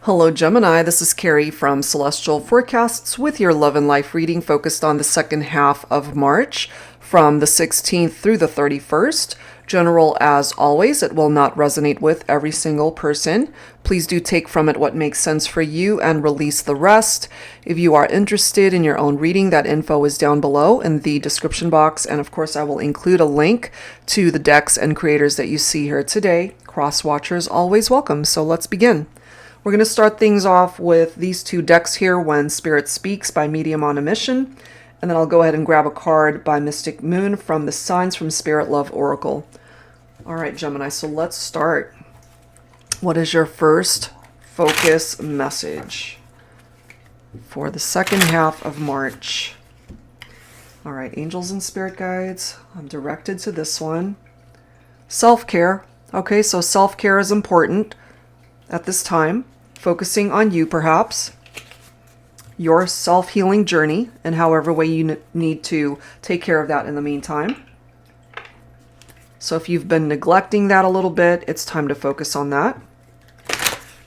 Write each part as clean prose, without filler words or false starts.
Hello Gemini, this is Carrie from Celestial Forecasts with your love and life reading focused on the second half of March from the 16th through the 31st. General as always, it will not resonate with every single person. Please do take from it what makes sense for you and release the rest. If you are interested in your own reading, that info is down below in the description box. And of course, I will include a link to the decks and creators that you see here today. Cross watchers always welcome. So let's begin. We're going to start things off with these two decks here, When Spirit Speaks by Medium on a Mission. And then I'll go ahead and grab a card by Mystic Moon from the Signs from Spirit Love Oracle. All right, Gemini, so let's start. What is your first focus message for the second half of March? All right, angels and spirit guides, I'm directed to this one. Self-care. Okay, so self-care is important at this time. Focusing on you, perhaps. Your self-healing journey and however way you need to take care of that in the meantime. So if you've been neglecting that a little bit, it's time to focus on that.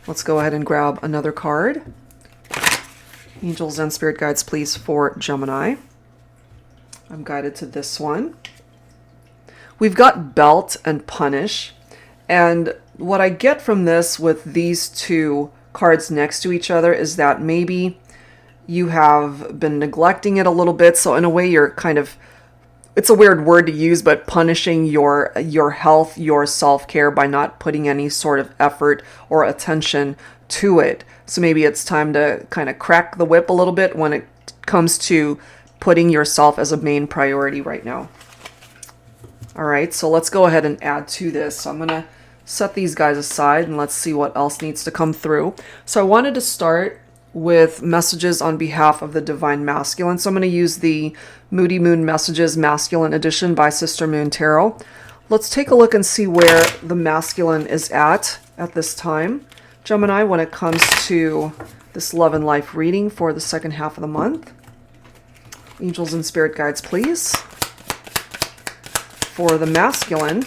Let's go ahead and grab another card. Angels and spirit guides, please, for Gemini. I'm guided to this one. We've got belt and punish. And what I get from this with these two cards next to each other is that maybe you have been neglecting it a little bit. So in a way, you're kind of, it's a weird word to use, but punishing your health, your self-care by not putting any sort of effort or attention to it. So maybe it's time to kind of crack the whip a little bit when it comes to putting yourself as a main priority right now. All right, so let's go ahead and add to this. So I'm going to set these guys aside and let's see what else needs to come through. So I wanted to start with messages on behalf of the Divine Masculine. So I'm going to use the Moody Moon Messages Masculine Edition by Sister Moon Tarot. Let's take a look and see where the masculine is at this time. Gemini, when it comes to this love and life reading for the second half of the month. Angels and spirit guides, please. For the masculine.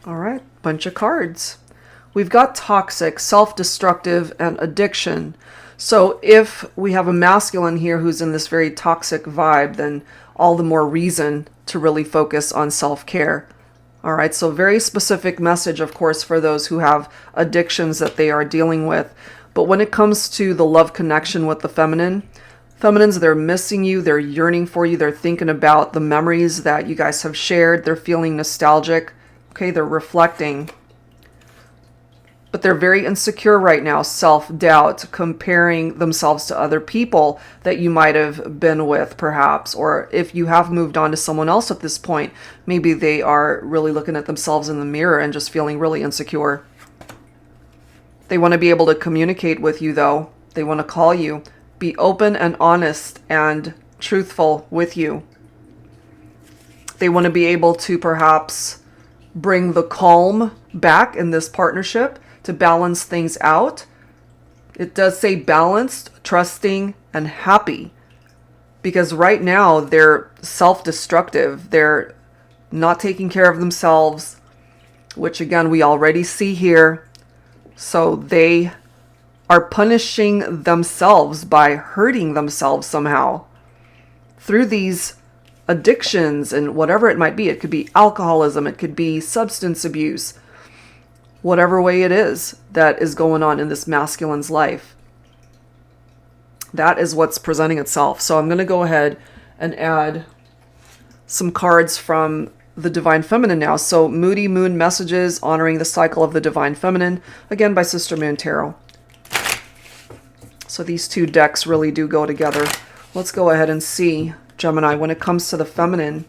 All right, bunch of cards. We've got toxic, self-destructive, and addiction. So if we have a masculine here who's in this very toxic vibe, then all the more reason to really focus on self-care. All right, so very specific message, of course, for those who have addictions that they are dealing with. But when it comes to the love connection with the feminines, they're missing you, they're yearning for you, they're thinking about the memories that you guys have shared, they're feeling nostalgic. Okay, they're reflecting. But they're very insecure right now, self-doubt, comparing themselves to other people that you might have been with, perhaps. Or if you have moved on to someone else at this point, maybe they are really looking at themselves in the mirror and just feeling really insecure. They want to be able to communicate with you, though. They want to call you, be open and honest and truthful with you. They want to be able to perhaps bring the calm back in this partnership to balance things out. It does say balanced, trusting, and happy. Because right now they're self-destructive. They're not taking care of themselves, which again, we already see here. So they are punishing themselves by hurting themselves somehow through these addictions and whatever it might be. It could be alcoholism, it could be substance abuse, whatever way it is that is going on in this masculine's life. That is what's presenting itself. So I'm going to go ahead and add some cards from the Divine Feminine now. So Moody Moon Messages, Honoring the Cycle of the Divine Feminine, again by Sister Moon Tarot. So these two decks really do go together. Let's go ahead and see, Gemini, when it comes to the feminine,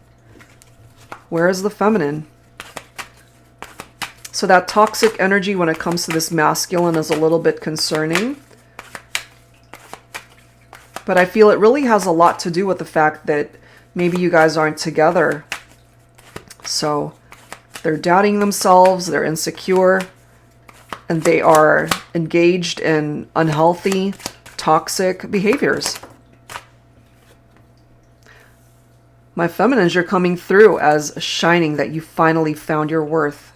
where is the feminine? So that toxic energy when it comes to this masculine is a little bit concerning. But I feel it really has a lot to do with the fact that maybe you guys aren't together. So they're doubting themselves, they're insecure, and they are engaged in unhealthy, toxic behaviors. My feminines, you're coming through as shining, that you finally found your worth.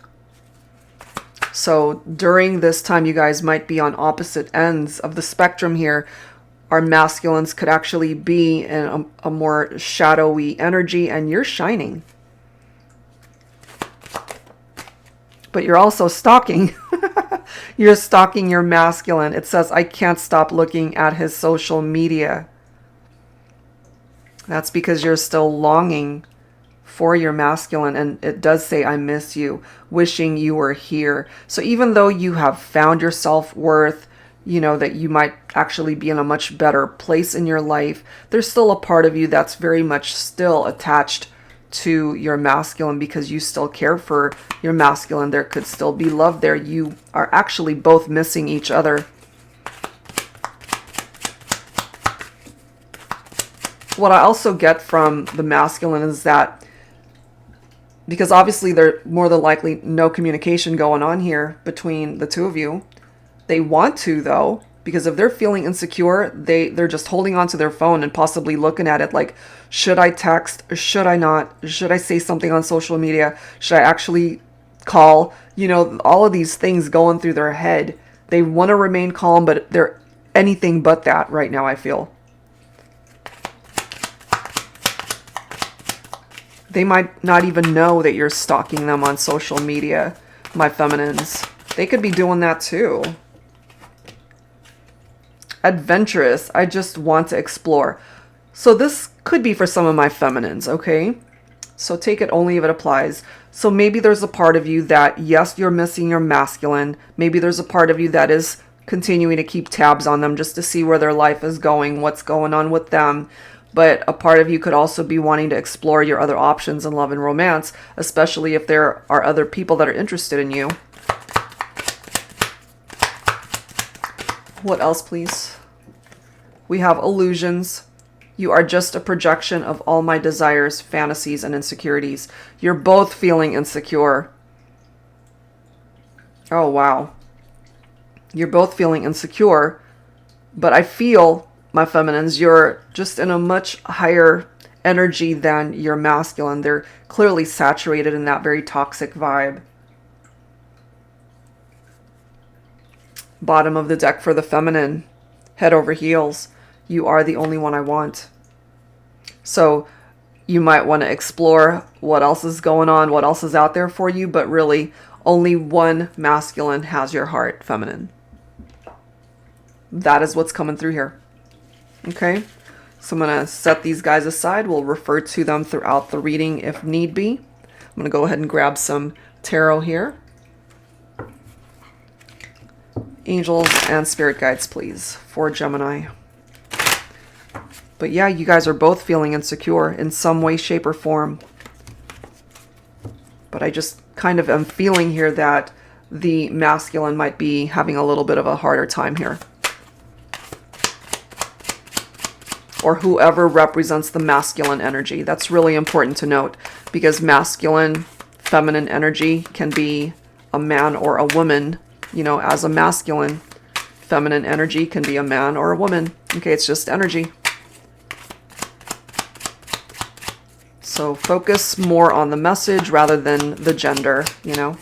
So during this time, you guys might be on opposite ends of the spectrum here. Our masculines could actually be in a more shadowy energy, and you're shining. But you're also stalking. You're stalking your masculine. It says, I can't stop looking at his social media. That's because you're still longing for your masculine. And it does say, I miss you, wishing you were here. So even though you have found your self-worth, you know, that you might actually be in a much better place in your life, there's still a part of you that's very much still attached to your masculine because you still care for your masculine. There could still be love there. You are actually both missing each other. What I also get from the masculine is that, because obviously there's more than likely no communication going on here between the two of you. They want to, though, because if they're feeling insecure, they're just holding on to their phone and possibly looking at it like, should I text or should I not? Should I say something on social media? Should I actually call? You know, all of these things going through their head. They want to remain calm, but they're anything but that right now, I feel. They might not even know that you're stalking them on social media, my feminines. They could be doing that too. Adventurous. I just want to explore. So this could be for some of my feminines, okay? So take it only if it applies. So maybe there's a part of you that, yes, you're missing your masculine. Maybe there's a part of you that is continuing to keep tabs on them just to see where their life is going, what's going on with them. But a part of you could also be wanting to explore your other options in love and romance, especially if there are other people that are interested in you. What else, please? We have illusions. You are just a projection of all my desires, fantasies, and insecurities. You're both feeling insecure. Oh, wow. You're both feeling insecure, but I feel, my feminines, you're just in a much higher energy than your masculine. They're clearly saturated in that very toxic vibe. Bottom of the deck for the feminine, head over heels. You are the only one I want. So you might want to explore what else is going on, what else is out there for you, but really only one masculine has your heart, feminine. That is what's coming through here. Okay, so I'm going to set these guys aside. We'll refer to them throughout the reading if need be. I'm going to go ahead and grab some tarot here. Angels and spirit guides, please, for Gemini. But yeah, you guys are both feeling insecure in some way, shape, or form. But I just kind of am feeling here that the masculine might be having a little bit of a harder time here. Or whoever represents the masculine energy. That's really important to note, because masculine, feminine energy can be a man or a woman. You know, as a masculine, feminine energy can be a man or a woman. Okay, it's just energy. So focus more on the message rather than the gender, you know.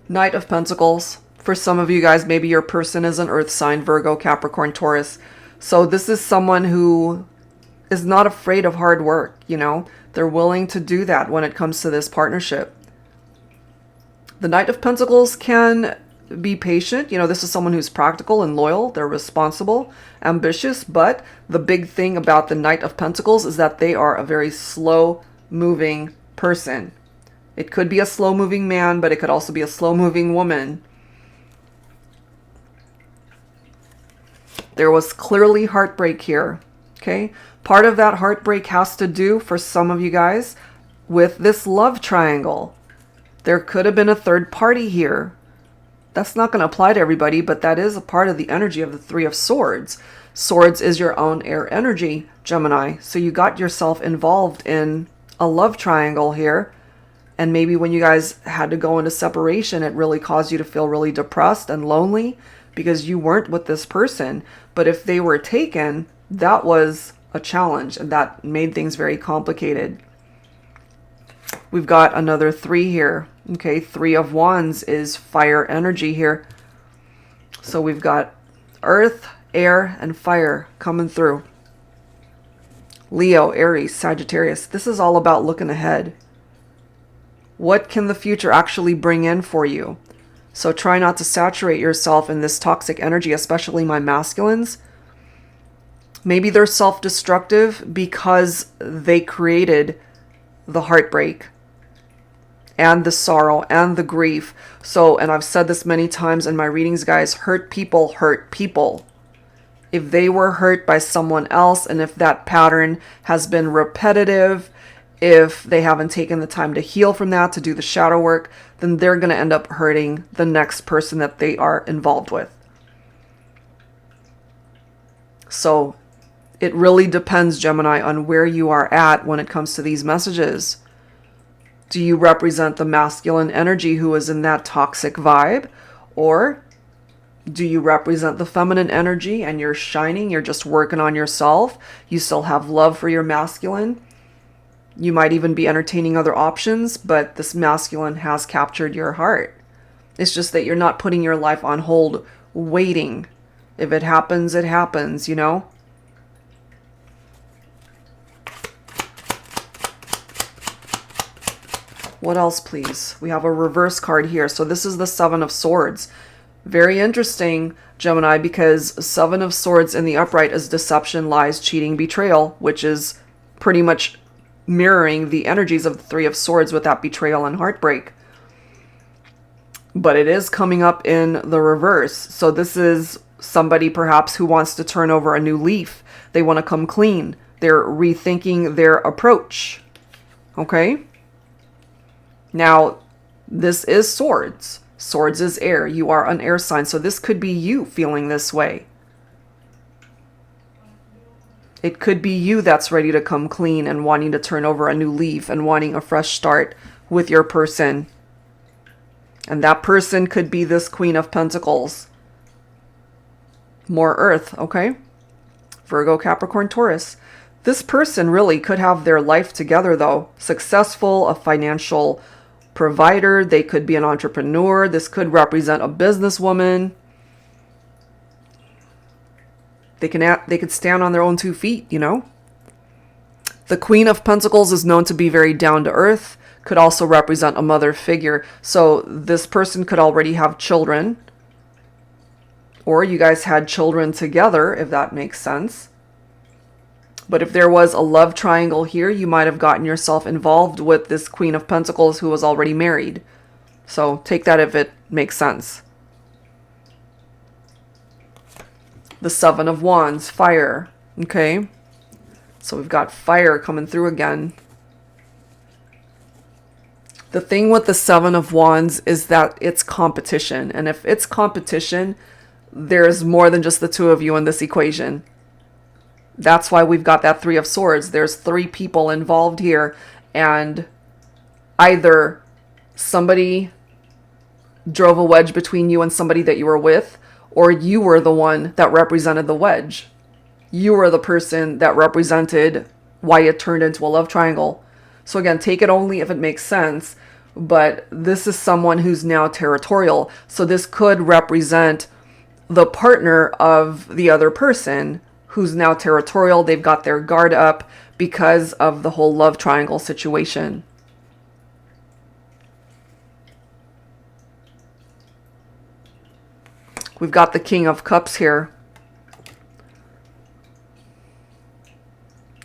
Knight of Pentacles. For some of you guys, maybe your person is an earth sign, Virgo, Capricorn, Taurus. So this is someone who is not afraid of hard work, you know. They're willing to do that when it comes to this partnership. The Knight of Pentacles can be patient. You know, this is someone who's practical and loyal. They're responsible, ambitious. But the big thing about the Knight of Pentacles is that they are a very slow-moving person. It could be a slow-moving man, but it could also be a slow-moving woman. There was clearly heartbreak here, okay? Part of that heartbreak has to do, for some of you guys, with this love triangle. There could have been a third party here. That's not going to apply to everybody, but that is a part of the energy of the Three of Swords. Swords is your own air energy, Gemini. So you got yourself involved in a love triangle here. And maybe when you guys had to go into separation, it really caused you to feel really depressed and lonely because you weren't with this person. But if they were taken, that was a challenge, and that made things very complicated. We've got another 3 here. Okay, 3 of Wands is fire energy here. So we've got earth, air, and fire coming through. Leo, Aries, Sagittarius. This is all about looking ahead. What can the future actually bring in for you? So try not to saturate yourself in this toxic energy, especially my masculines. Maybe they're self-destructive because they created the heartbreak and the sorrow and the grief. So, and I've said this many times in my readings, guys, hurt people hurt people. If they were hurt by someone else, and if that pattern has been repetitive, if they haven't taken the time to heal from that, to do the shadow work, then they're going to end up hurting the next person that they are involved with. So it really depends, Gemini, on where you are at when it comes to these messages. Do you represent the masculine energy who is in that toxic vibe? Or do you represent the feminine energy and you're shining, you're just working on yourself, you still have love for your masculine? You might even be entertaining other options, but this masculine has captured your heart. It's just that you're not putting your life on hold, waiting. If it happens, it happens, you know? What else, please? We have a reverse card here. So this is the 7 of Swords. Very interesting, Gemini, because 7 of Swords in the upright is deception, lies, cheating, betrayal, which is pretty much mirroring the energies of the 3 of Swords with that betrayal and heartbreak. But it is coming up in the reverse. So this is somebody perhaps who wants to turn over a new leaf. They want to come clean. They're rethinking their approach. Okay? Now, this is Swords. Swords is air. You are an air sign. So this could be you feeling this way. It could be you that's ready to come clean and wanting to turn over a new leaf and wanting a fresh start with your person. And that person could be this Queen of Pentacles. More earth, okay? Virgo, Capricorn, Taurus. This person really could have their life together, though. Successful, a financial provider. They could be an entrepreneur. This could represent a businesswoman. They could stand on their own 2 feet, you know? The Queen of Pentacles is known to be very down to earth. Could also represent a mother figure. So this person could already have children. Or you guys had children together, if that makes sense. But if there was a love triangle here, you might have gotten yourself involved with this Queen of Pentacles who was already married. So take that if it makes sense. The 7 of Wands, fire. Okay. So we've got fire coming through again. The thing with the 7 of Wands is that it's competition. And if it's competition, there's more than just the 2 of you in this equation. That's why we've got that 3 of Swords. There's 3 people involved here. And either somebody drove a wedge between you and somebody that you were with, or you were the one that represented the wedge. You were the person that represented why it turned into a love triangle. So again, take it only if it makes sense. But this is someone who's now territorial. So this could represent the partner of the other person who's now territorial. They've got their guard up because of the whole love triangle situation. We've got the King of Cups here.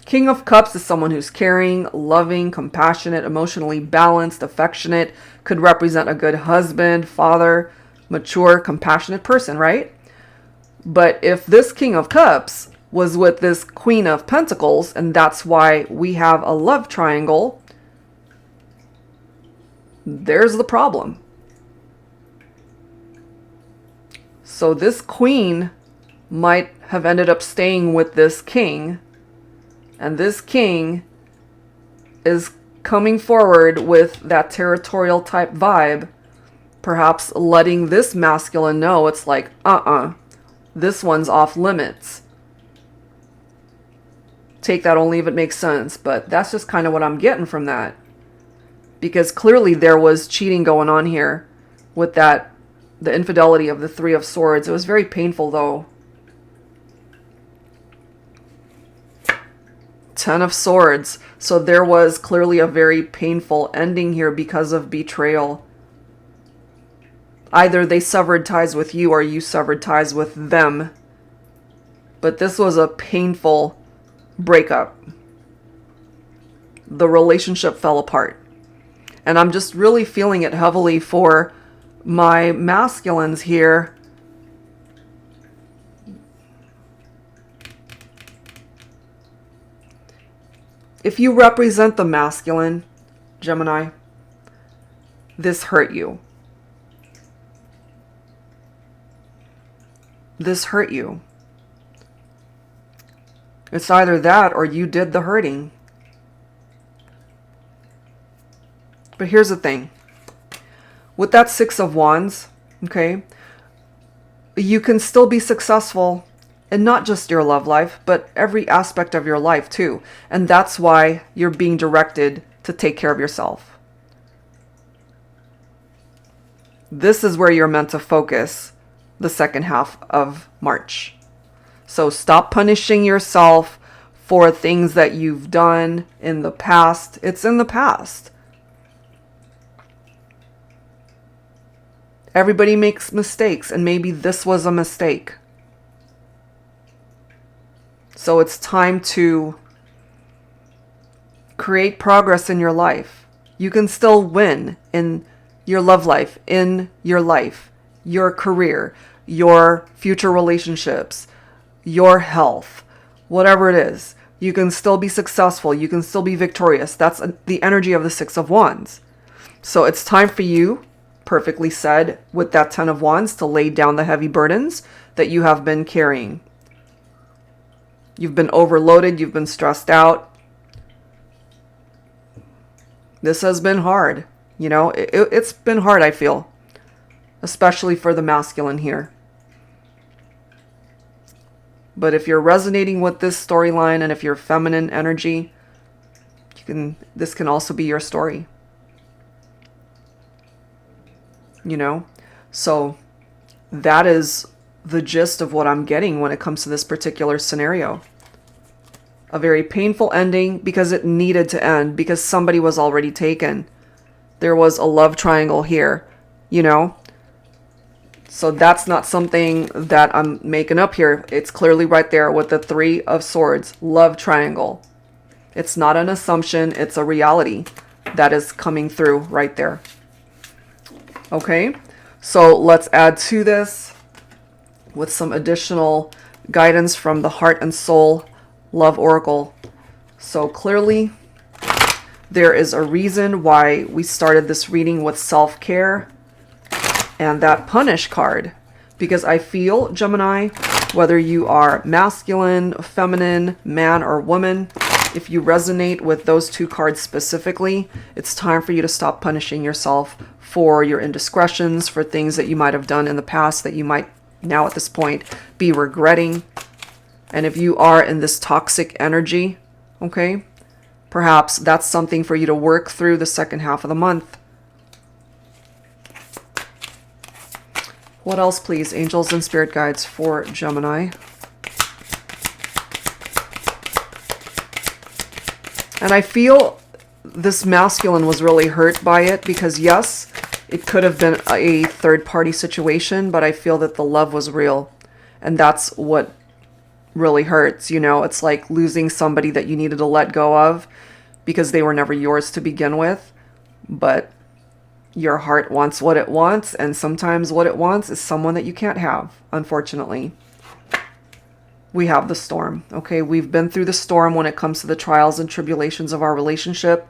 King of Cups is someone who's caring, loving, compassionate, emotionally balanced, affectionate, could represent a good husband, father, mature, compassionate person, right? But if this King of Cups was with this Queen of Pentacles, and that's why we have a love triangle, there's the problem. So this queen might have ended up staying with this king, and this king is coming forward with that territorial type vibe, perhaps letting this masculine know it's like, this one's off limits. Take that only if it makes sense, but that's just kind of what I'm getting from that. because clearly there was cheating going on here with that, the infidelity of the Three of Swords. It was very painful though. Ten of Swords. So there was clearly a very painful ending here because of betrayal. Either they severed ties with you or you severed ties with them. But this was a painful breakup. The relationship fell apart. And I'm just really feeling it heavily for my masculines here. If you represent the masculine, Gemini, this hurt you. This hurt you. It's either that or you did the hurting. But here's the thing. With that Six of Wands, okay, you can still be successful in not just your love life, but every aspect of your life too. And that's why you're being directed to take care of yourself. This is where you're meant to focus the second half of March. So stop punishing yourself for things that you've done in the past. It's in the past. Everybody makes mistakes, and maybe this was a mistake. So it's time to create progress in your life. You can still win in your love life, in your life, your career, your future relationships, your health, whatever it is. You can still be successful. You can still be victorious. That's the energy of the Six of Wands. So it's time for you, perfectly said, with that Ten of Wands, to lay down the heavy burdens that you have been carrying. You've been overloaded. You've been stressed out. This has been hard. You know, it's been hard, I feel. Especially for the masculine here. But if you're resonating with this storyline, and if you're feminine energy, this can also be your story. You know? So that is the gist of what I'm getting when it comes to this particular scenario. A very painful ending because it needed to end, because somebody was already taken. There was a love triangle here, you know? So that's not something that I'm making up here. It's clearly right there with the Three of Swords, love triangle. It's not an assumption, it's a reality that is coming through right there. Okay, so let's add to this with some additional guidance from the Heart and Soul Love Oracle. So clearly, there is a reason why we started this reading with self-care and that punish card. Because I feel, Gemini, whether you are masculine, feminine, man, or woman, if you resonate with those two cards specifically, it's time for you to stop punishing yourself for your indiscretions, for things that you might have done in the past that you might now at this point be regretting. And if you are in this toxic energy, okay, perhaps that's something for you to work through the second half of the month. What else, please, angels and spirit guides for Gemini? And I feel this masculine was really hurt by it because, yes, it could have been a third-party situation, but I feel that the love was real. And that's what really hurts, you know? It's like losing somebody that you needed to let go of because they were never yours to begin with. But your heart wants what it wants, and sometimes what it wants is someone that you can't have, unfortunately. We have the storm, okay? We've been through the storm when it comes to the trials and tribulations of our relationship.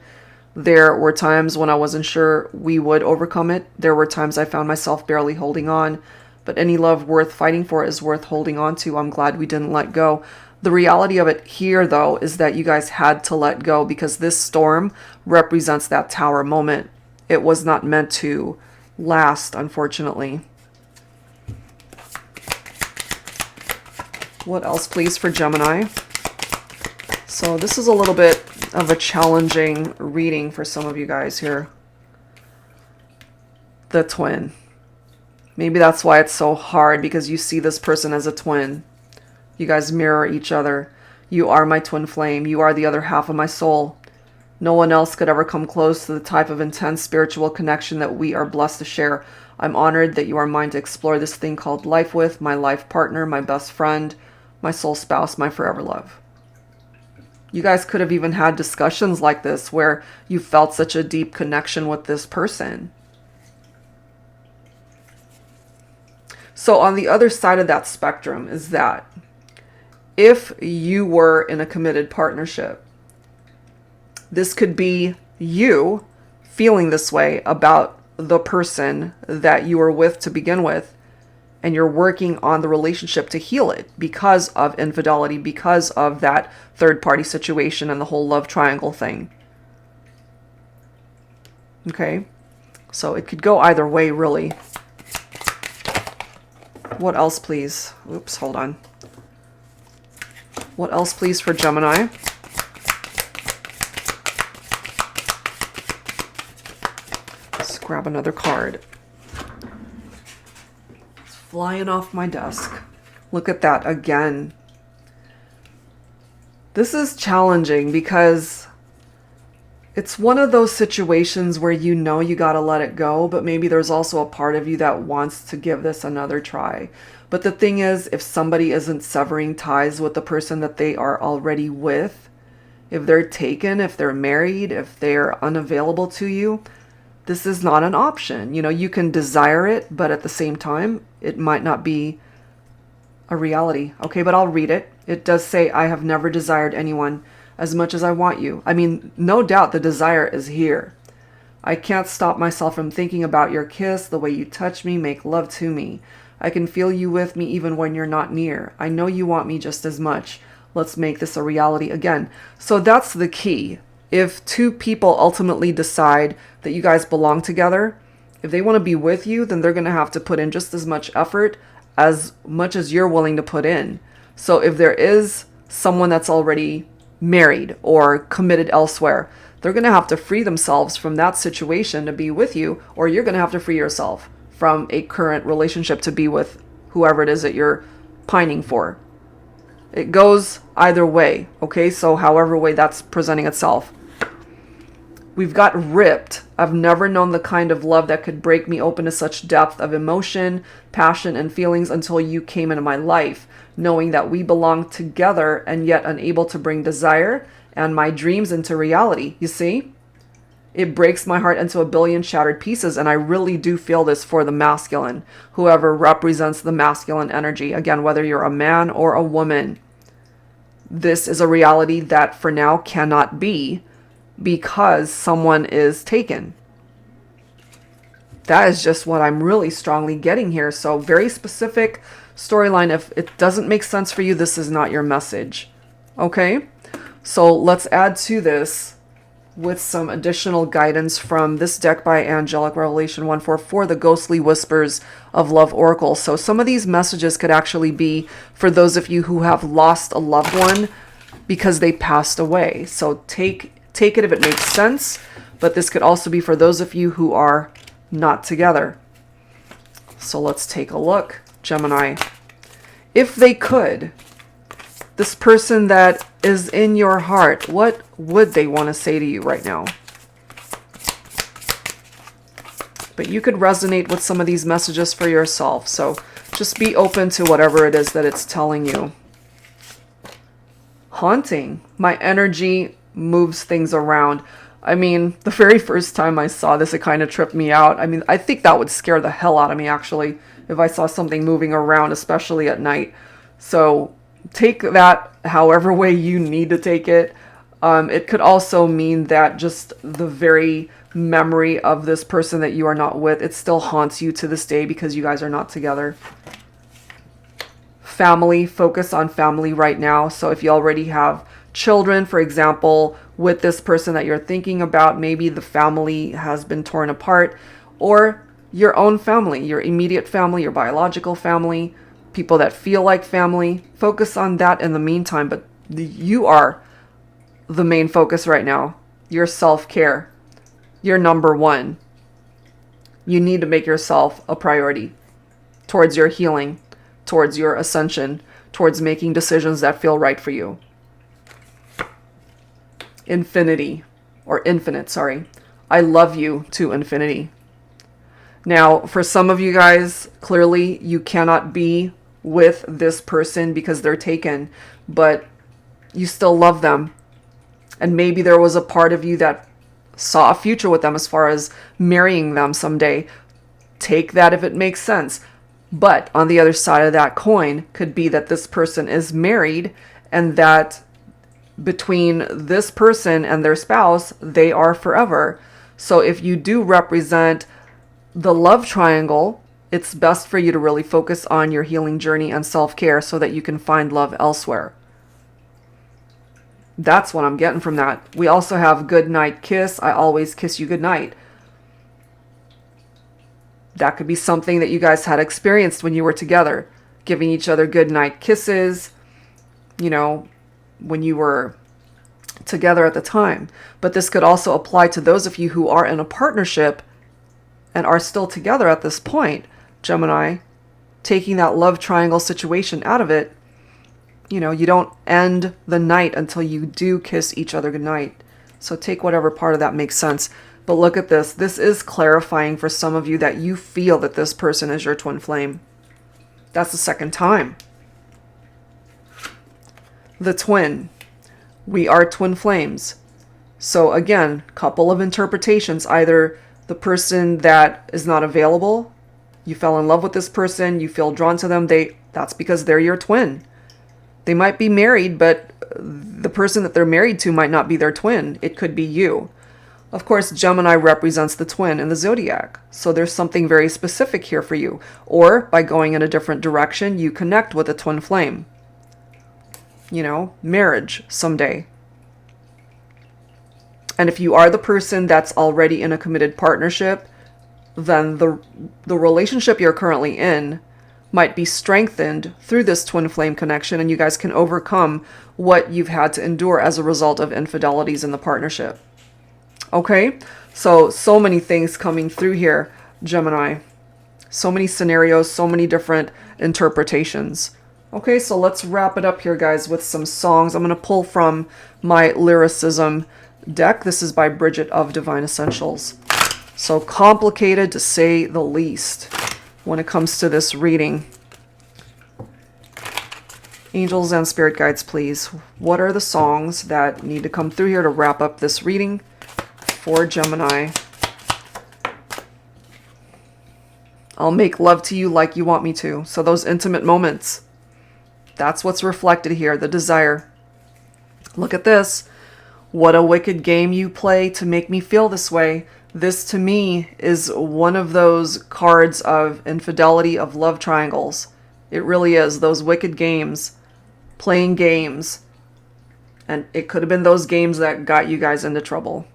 There were times when I wasn't sure we would overcome it. There were times I found myself barely holding on. But any love worth fighting for is worth holding on to. I'm glad we didn't let go. The reality of it here, though, is that you guys had to let go because this storm represents that tower moment. It was not meant to last, unfortunately. What else, please, for Gemini? So this is a little bit of a challenging reading for some of you guys here. the twin. Maybe that's why it's so hard, because you see this person as a twin. You guys mirror each other. You are my twin flame. You are the other half of my soul. No one else could ever come close to the type of intense spiritual connection that we are blessed to share. I'm honored that you are mine to explore this thing called life with, my life partner, my best friend, my soul spouse, my forever love. You guys could have even had discussions like this where you felt such a deep connection with this person. So on the other side of that spectrum is that if you were in a committed partnership, this could be you feeling this way about the person that you were with to begin with, and you're working on the relationship to heal it because of infidelity, because of that third party situation and the whole love triangle thing. Okay, so it could go either way, really. What else, please? Oops, hold on. What else, please, for Gemini? Let's grab another card. It's flying off my desk. Look at that again. This is challenging because it's one of those situations where you know you gotta let it go, but maybe there's also a part of you that wants to give this another try. But the thing is, if somebody isn't severing ties with the person that they are already with, if they're taken, if they're married, if they're unavailable to you, this is not an option. You know, you can desire it, but at the same time, it might not be a reality. Okay, but I'll read it. It does say, I have never desired anyone as much as I want you. I mean, no doubt the desire is here. I can't stop myself from thinking about your kiss, the way you touch me, make love to me. I can feel you with me even when you're not near. I know you want me just as much. Let's make this a reality again. So that's the key. If two people ultimately decide that you guys belong together, if they want to be with you, then they're going to have to put in just as much effort as much as you're willing to put in. So if there is someone that's already married or committed elsewhere, they're going to have to free themselves from that situation to be with you, or you're going to have to free yourself from a current relationship to be with whoever it is that you're pining for. It goes either way, okay? So however way that's presenting itself. We've got ripped. I've never known the kind of love that could break me open to such depth of emotion, passion, and feelings until you came into my life, knowing that we belong together and yet unable to bring desire and my dreams into reality. You see? It breaks my heart into a billion shattered pieces, and I really do feel this for the masculine, whoever represents the masculine energy. Again, whether you're a man or a woman, this is a reality that for now cannot be because someone is taken. That is just what I'm really strongly getting here. So very specific storyline. If it doesn't make sense for you, this is not your message. Okay? So let's add to this with some additional guidance from this deck by Angelic Revelation 144, the Ghostly Whispers of Love Oracle. So some of these messages could actually be for those of you who have lost a loved one because they passed away. So take it if it makes sense, but this could also be for those of you who are not together. So let's take a look, Gemini. If they could, this person that is in your heart, what would they want to say to you right now? But you could resonate with some of these messages for yourself. So just be open to whatever it is that it's telling you. Haunting. My energy moves things around. I mean, the very first time I saw this, it kind of tripped me out. I mean, I think that would scare the hell out of me, actually, if I saw something moving around, especially at night. So take that however way you need to take it. It could also mean that just the very memory of this person that you are not with, it still haunts you to this day because you guys are not together. Family, focus on family right now. So if you already have children, for example, with this person that you're thinking about, maybe the family has been torn apart, or your own family, your immediate family, your biological family, people that feel like family. Focus on that in the meantime, but you are the main focus right now. Your self-care, your number one. You need to make yourself a priority towards your healing, towards your ascension, towards making decisions that feel right for you. Infinity, or infinite, sorry. I love you to infinity. Now, for some of you guys, clearly you cannot be with this person because they're taken, but you still love them. And maybe there was a part of you that saw a future with them as far as marrying them someday. Take that if it makes sense. But on the other side of that coin could be that this person is married, and that between this person and their spouse, they are forever. So if you do represent the love triangle, it's best for you to really focus on your healing journey and self-care so that you can find love elsewhere. That's what I'm getting from that. We also have good night kiss. I always kiss you good night. That could be something that you guys had experienced when you were together, giving each other good night kisses, you know, when you were together at the time. But this could also apply to those of you who are in a partnership and are still together at this point, Gemini, taking that love triangle situation out of it. You know, you don't end the night until you do kiss each other goodnight. So take whatever part of that makes sense. But look at this. This is clarifying for some of you that you feel that this person is your twin flame. That's the second time. The twin. We are twin flames. So again, couple of interpretations. Either the person that is not available, you fell in love with this person, you feel drawn to them, that's because they're your twin. They might be married, but the person that they're married to might not be their twin. It could be you. Of course, Gemini represents the twin in the zodiac. So there's something very specific here for you. Or by going in a different direction, you connect with a twin flame. You know, marriage someday. And if you are the person that's already in a committed partnership, then the relationship you're currently in might be strengthened through this twin flame connection, and you guys can overcome what you've had to endure as a result of infidelities in the partnership. Okay, so many things coming through here, Gemini. So many scenarios, so many different interpretations. Okay, so let's wrap it up here, guys, with some songs. I'm going to pull from my lyricism deck. This is by Bridget of Divine Essentials. So complicated to say the least when it comes to this reading. Angels and spirit guides, please. What are the songs that need to come through here to wrap up this reading for Gemini? I'll make love to you like you want me to. So those intimate moments, that's what's reflected here, the desire. Look at this. What a wicked game you play to make me feel this way. This, to me, is one of those cards of infidelity, of love triangles. It really is. Those wicked games. Playing games. And it could have been those games that got you guys into trouble.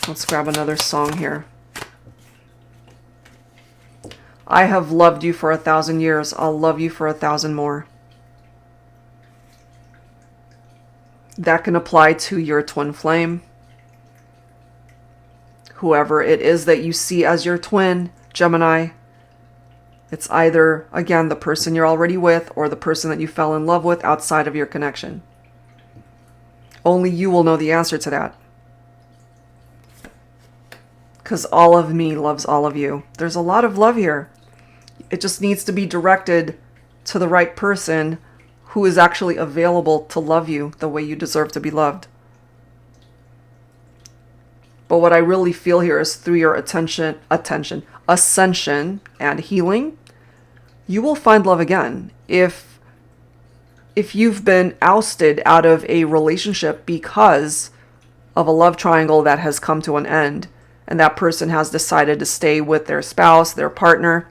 Let's grab another song here. I have loved you for 1,000 years. I'll love you for 1,000 more. That can apply to your twin flame. Whoever it is that you see as your twin, Gemini. It's either, again, the person you're already with or the person that you fell in love with outside of your connection. Only you will know the answer to that. Because all of me loves all of you. There's a lot of love here. It just needs to be directed to the right person who is actually available to love you the way you deserve to be loved. But what I really feel here is through your ascension and healing, you will find love again. If you've been ousted out of a relationship because of a love triangle that has come to an end, and that person has decided to stay with their spouse, their partner,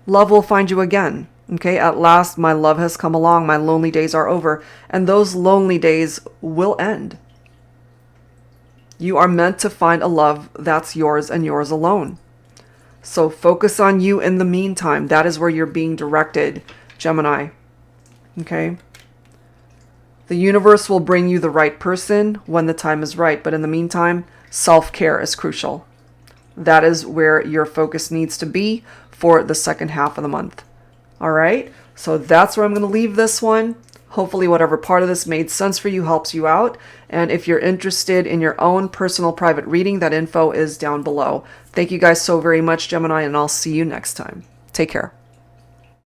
love will find you again. Okay, at last my love has come along, my lonely days are over, and those lonely days will end. You are meant to find a love that's yours and yours alone. So focus on you in the meantime. That is where you're being directed, Gemini. Okay? The universe will bring you the right person when the time is right. But in the meantime, self-care is crucial. That is where your focus needs to be for the second half of the month. All right, so that's where I'm going to leave this one. Hopefully whatever part of this made sense for you helps you out. And if you're interested in your own personal private reading, that info is down below. Thank you guys so very much, Gemini, and I'll see you next time. Take care.